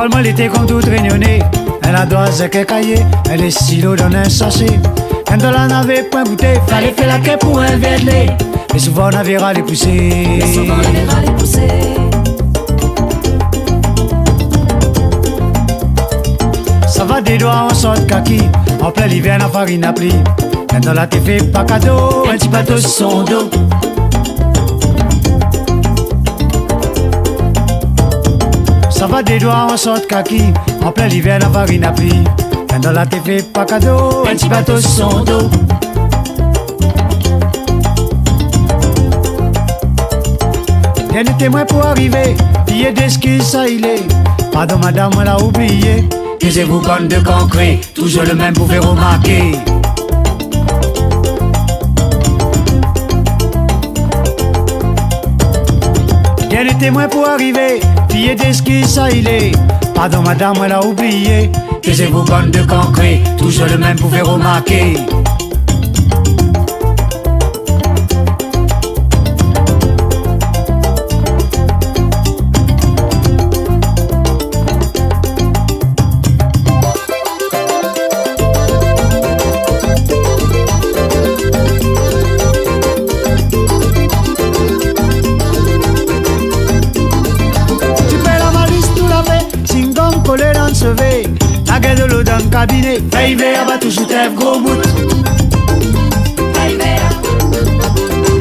l'école, elle était comme toute réunionnée. Elle a doigt et cahier, elle est stylo dans un sachet. Quand elle n'avait point goûté, fallait faire la quai pour un verre de lait. Mais souvent on avait râlé poussé. Ça va des doigts en sorte kaki, en plein l'hiver la farine à pli. Quand on a fait pas cadeau, un petit bateau sur son dos. Ça va des doigts en sorte kaki, en plein l'hiver la farine à pli. Quand on a fait pas cadeau, un petit bateau sur son dos. Bien des témoins pour arriver, billet d'excuse ça il est. Pardon madame, on l'a oublié. Taisez-vous bande de concret, toujours le même pour faire remarquer. Bien des témoins pour arriver, billet d'excuse ça il est. Pardon madame, on l'a oublié. Taisez-vous bande de concret, toujours le même pour faire remarquer. La gueule de l'eau dans le cabinet. Veille vert, va toujours t'aider gros bout. Veille vert.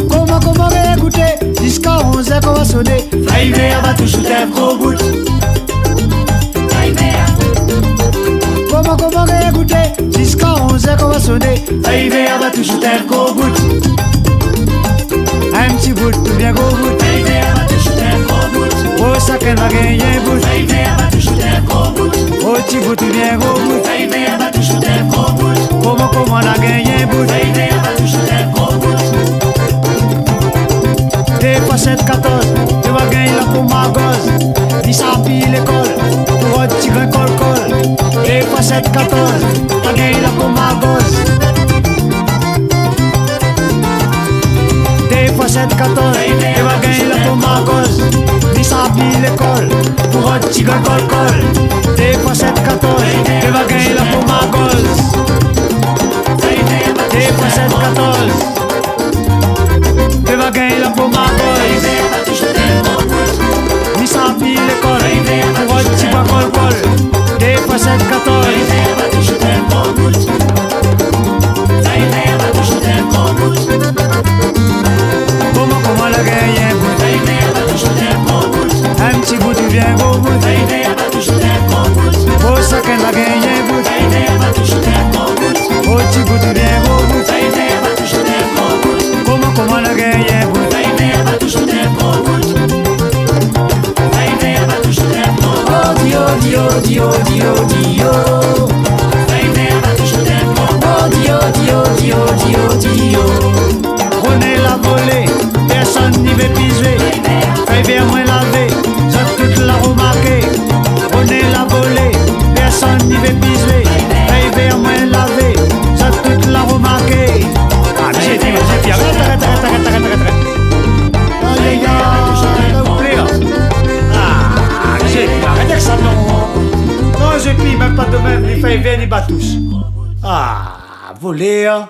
Comment réécouter? Jusqu'à 11h qu'on va sonner. Veille vert, va toujours t'aider gros bout. Veille vert. Comment réécouter? Jusqu'à 11h qu'on va sonner. Veille vert, va toujours t'aider gros bout. Un petit bout, tout bien gros bout. Veille vert, va toujours t'aider gros bout. Oh, ça qu'elle va gagner un bout. Veille vert, va toujours t'aider gros bout. Oh, petit bout, tu viens gros bout. Veille vert, va toujours t'aider gros bout. Comment la gagné un bout. Veille vert, va toujours t'aider gros bout. Des fois 7-14, tu vas gagner la pour ma gosse. Dis ça pile l'école, pour un petit grain col. Des fois 7-14, tu vas gagner la pour ma gosse. Des fois 7-14, tu vas gagner la pour ma gosse. Dis ça pile l'école, pour un petit grain col. Des fois 7-14, tu vas gagner la pour ma gosse. Des fois 7-14, tu vas gagner la pour ma gosse. Ni ça pile l'école, pour un petit grain col. Des fois 7-14. Comment la gagner un bout? Un petit bout, tu viens gros bout. Oh, ça qu'elle va gagner un bout. Oh, petit bout, tu viens gros bout. Comment la gagner un bout? Oh, dio, dio, dio, dio, dio. Oh, dio, dio, dio, dio, dio. Prenez la volée, personne n'y veut piser. Fais bien moins laver, ça toute la remarqué. Prenez la volée, personne n'y veut piser. Fais bien moins laver, ça toute la remarqué. Ah, j'ai dit, arrête. Ah, les gars, ça vous plaît, là. Ah, j'ai dit, arrêtez que ça, non. Non, j'ai pris, même pas de même, ni fait bien, ni batouche. Ah, voler, hein.